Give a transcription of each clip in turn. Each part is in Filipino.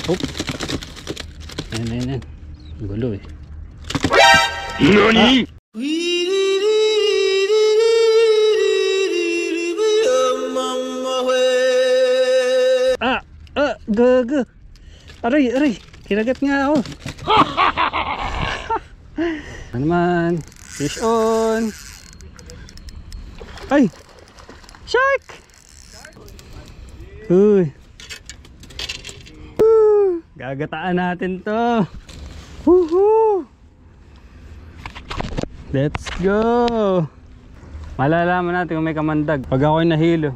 Oh. Ayan. Gulo eh. NANI?! Gaga. Aray. Kinagat nga ako. Ano naman? Fish on. Ay! Shark! Uy. Gagataan natin to. Woohoo! Let's go! Malalaman natin kung may kamandag pag ako'y nahilo.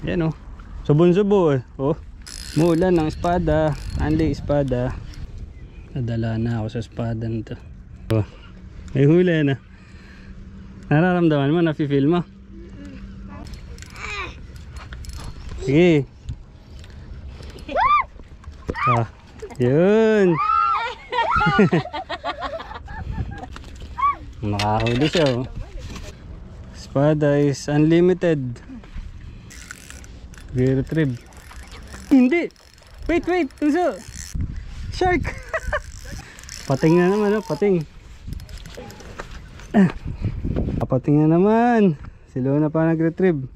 Yan oh. Subon-subo eh. Oh. Mulan ng espada. Anli espada. Nadala na ako sa espada nito. Oh. May huli na. Nararamdaman mo? Nafi-feel mo? Sige. Ah, yun. Makahuli siya oh. Espada is unlimited. Retrieve. Hindi. Wait. Tuso. Shark. Pating na naman oh. Pating. Pating na naman. Si Luna pa nag-retrieve.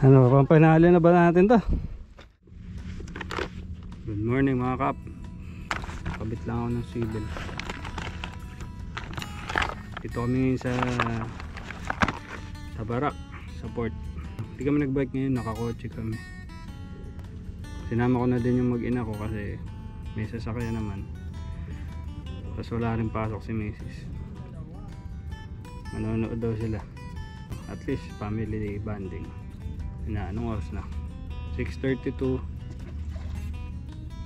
Ano, pampanalo na ba natin to? Good morning mga kap. Kabit lang ako ng sibil. Dito kami ngayon sa Barak, sa port. Hindi kami nagbike ngayon, nakakotse kami. Sinama ko na din yung mag-ina ko kasi may sasakyan naman. Tapos wala rin pasok si Mrs. Manonood daw sila. At least family bonding. Anong oras na? 6:32.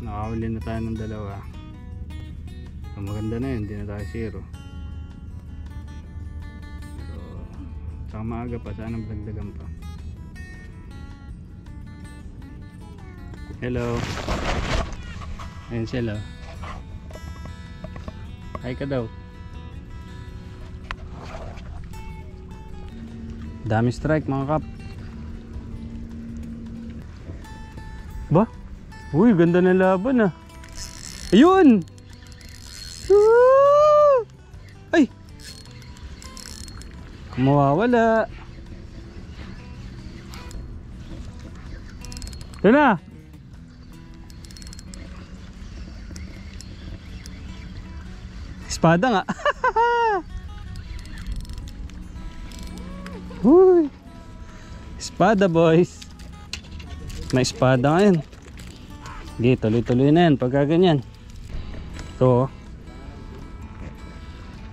Nakahuli na tayo ng dalawa. Ang maganda na yun, hindi na tayo zero. So, saka maaga pa, sana magdagdagan pa. Hello. Ayun sila. Hi ka daw. Dami strike mga kap. Ba? Uy, ganda ng laban ah. Ayun! Ay! Mawawala. Ito na! Espada nga. Uy! Espada boys. May espada ngayon. Sige, tuloy-tuloy na yan pagka ganyan. Ito.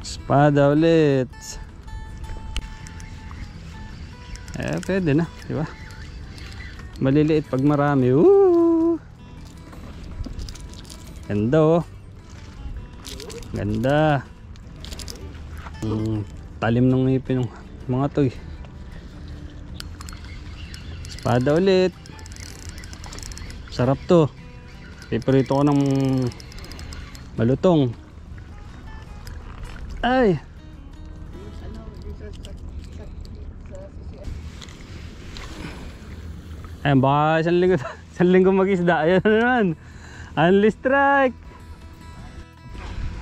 Espada ulit. Pwede na, di ba? Maliliit pag marami. Ganda oh. Ganda. Talim ng ngipin ng mga to eh. Espada ulit. Sarap to. Paborito ko ng malutong. Ay. Ayan, baka isang linggo mag-isda. Ayan na naman. Unli strike.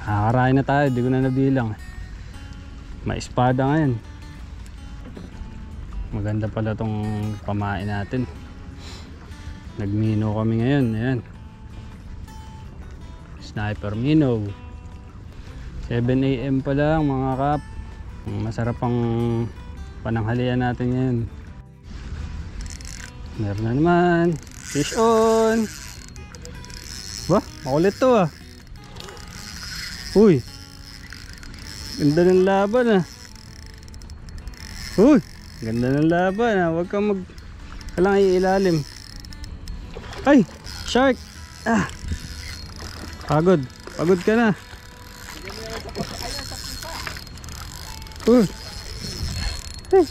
Nakakarain na tayo. Di ko na nabilang. May espada ngayon. Maganda pala tong pamain natin. Nagmino kami ngayon. Ayan. Sniper Mino. 7 AM pa lang mga kap. Masarap ang pananghalian natin ngayon. Meron na naman. Fish on. Ba? Makulit to ah. Uy. Ganda ng laban ah. Uy. Ganda ng laban ah. Huwag kang kailangan iilalim. Ay. Shark. Ah. Pagod. Pagod ka na. Uy. Hey.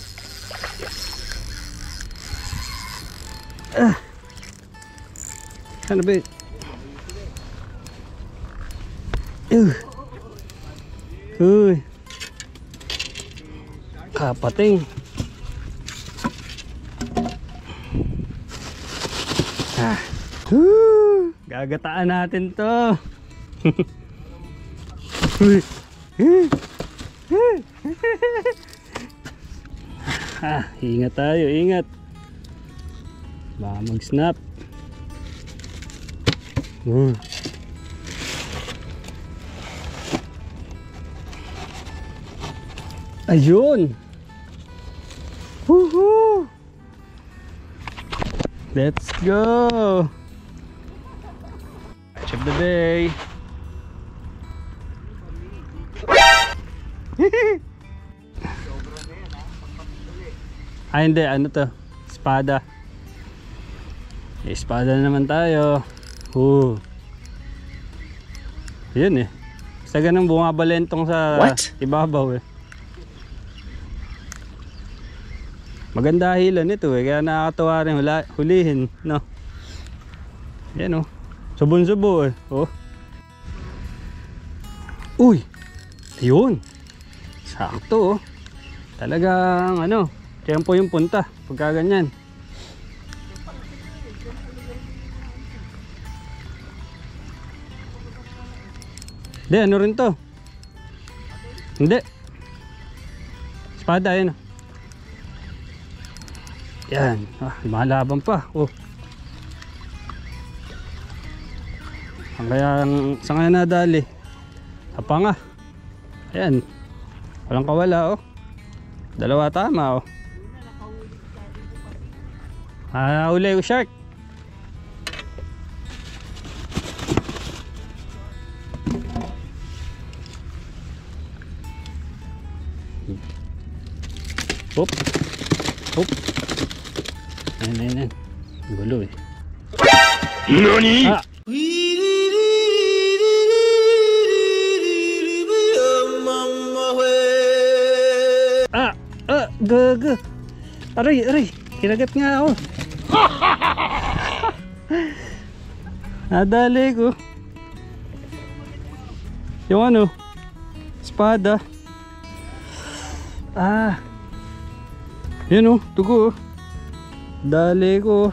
Ano ba? Uy. Kapating. Gagataan natin to. Ingat tayo, ingat. Baka mag-snap. Ayun. Woohoo! Let's go. Catch of the day. Hindi, ano to? Espada. Espada naman tayo. Yun eh. Basta ganun bumabalentong sa ibabaw eh. Maganda hila nito eh, kaya nakakatawa rin hulihin, no? Yan oh. Subon-subo eh. Oh. Uy! Ayun! Sakto oh. Talagang ano, tempo yung punta pagka ganyan. Hindi, ano rin to? Hindi. Espada yan oh. Yan, mahalaban pa. Oh. Ang kaya sa ngayon nadali. Apanga. Ayan. Walang kawala oh. Dalawa tama oh. Uli ko shark. Hop. Hop. Ayun. Gulo eh. NANI?! Gaga. Aray. Kinagat nga ako. Nadali ko. Yung ano? Espada. Yan oh, tugo oh. Dali ko.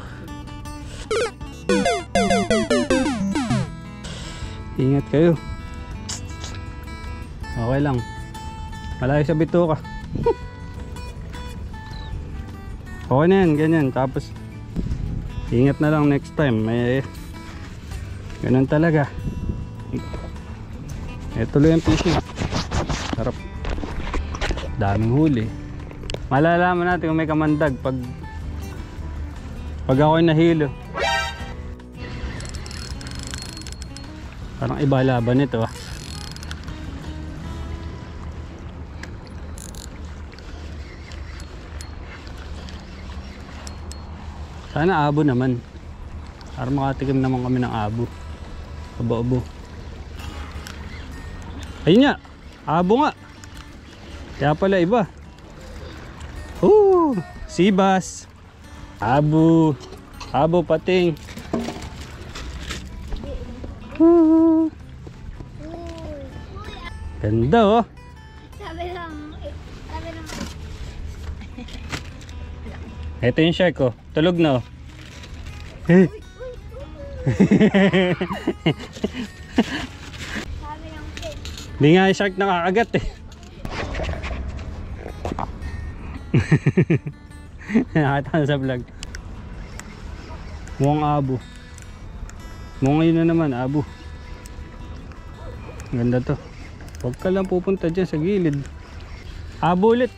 Ingat kayo. Okay lang. Malayo sa bituka. Okay na yan, ganyan. Tapos ingat na lang next time. Ganun talaga. Tuloy ang fishing. Sarap. Daming huli. Malalaman natin kung may kamandag pag ako'y nahilo. Parang iba laban ito ah. Sana abo naman. Para makatikim naman kami ng abo. Abo-abo. Ayun nga. Abo nga. Kaya pala iba. Sibas. Abo. Abo pating. Ganda oh. Sabi lang. Ito yung shark oh. Tulog na oh. Sabi lang. Hindi nga yung shark nakakagat eh. Nakita na sa vlog. Mukhang abo. Mukhang yun na naman abo. Ganda to. Huwag ka lang pupunta dyan sa gilid. Abo ulit.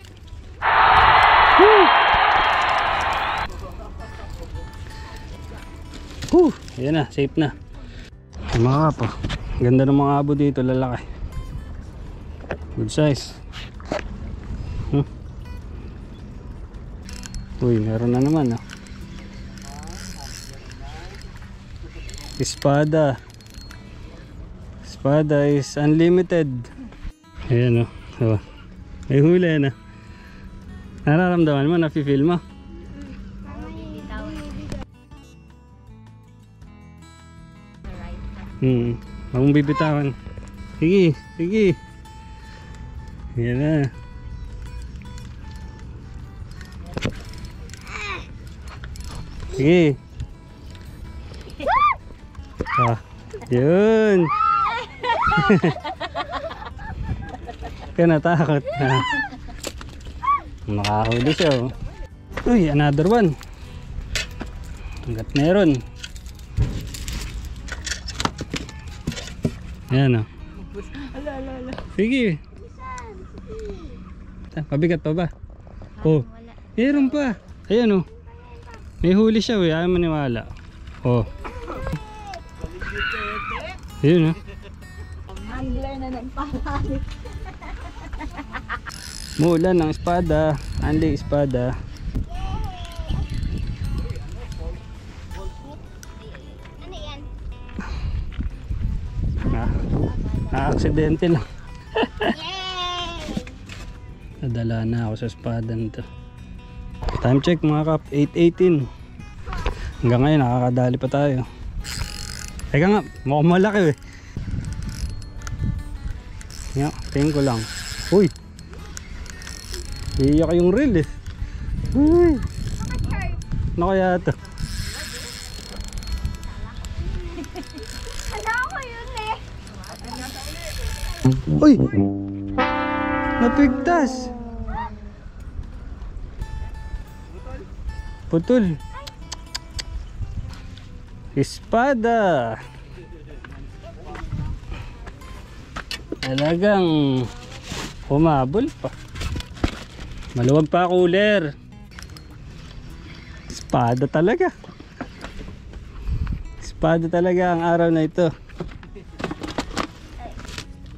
Ayan na, safe na. Mga kapo, ganda ng mga abo dito, lalaki. Good size. Uy, meron na naman oh. Espada. Espada is unlimited. Ayan oh. May huli na. Nararamdaman mo, nafe-feel mo? Huwag mong bibitawan. Sige. Yan na. Sige. Ah, yun. Kaya natakot na. Makahuli siya oh. Uy, another one. Hanggat meron. Ayan oh. Sige. Pabigat pa ba? Oh, meron pa. Ayan oh. May huli siya eh, ayaw maniwala. Oh. Ayun oh. Angler na nagpapalit. Mulan ng espada, Anli espada. Ano yan? Aksidente lang. Yay! Nadala na ako sa espada nito. Time check mga kap, 8:18. Hanggang ngayon nakakadali pa tayo. Teka nga, mukhang malaki eh. Nga, tingin ko lang. Uy! Iiyak yung reel eh. Uy! Ano kaya ito? Ano ako yun eh? Uy! Napigtas! Putol! Espada! Talagang humabol pa. Maluwag pa cooler. Espada talaga. Espada talaga ang araw na ito.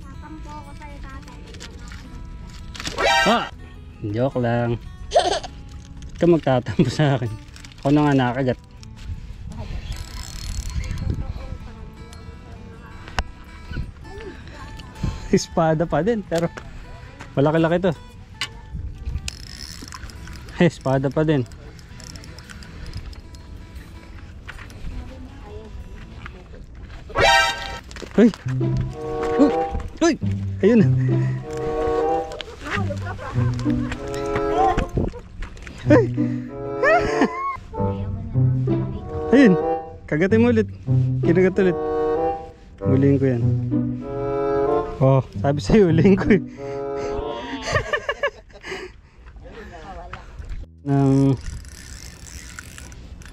Nakampo ako sa'yo tatay. Ah! Joke lang. Huwag ka magtatampo sa akin. Ako na nga nakagat. Espada pa din pero malaki-laki to. Espada pa din. Uy! Uy! Uy! Ayun! Ay! Ayun! Kagatin mo ulit. Kinagat ulit. Huliin ko yan. Oh, sabi sa'yo, huliin ko eh. Nang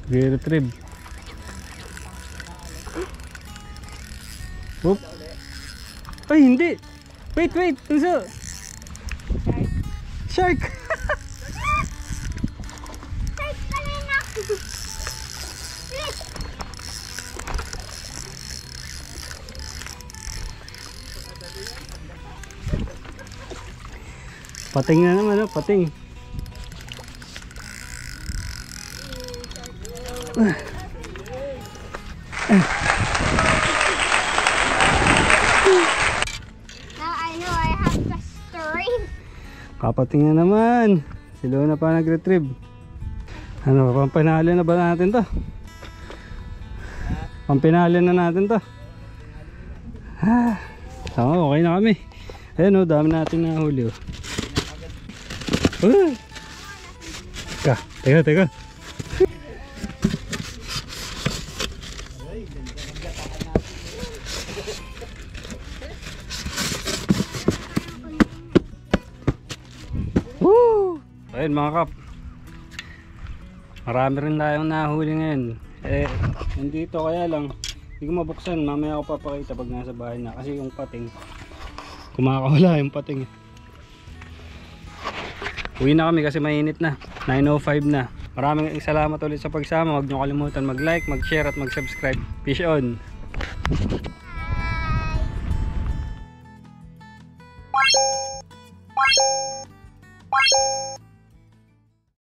retrieve. Oop. Ay, hindi. Wait. Tunso. Shark. Pating na naman, oh, pating. Now I know I have the strength. Kapating na naman. Si Luna pa nag-retrieve. Ano, pampinali na ba natin to? Pampinali na natin to. Okay na kami. Ayan o, dami natin nahuli oh. Teka. Woo! Ayun mga kap. Marami rin tayong nahuli ngayon. Nandito kaya lang hindi ko mabuksan. Mamaya ako papakita pag nasa bahay na. Kasi yung pating kumakawala yung pating. Uwi na kami kasi mainit na. 9:05 na. Maraming salamat ulit sa pagsama. Huwag nyo kalimutan mag-like, mag-share at mag-subscribe. Peace on!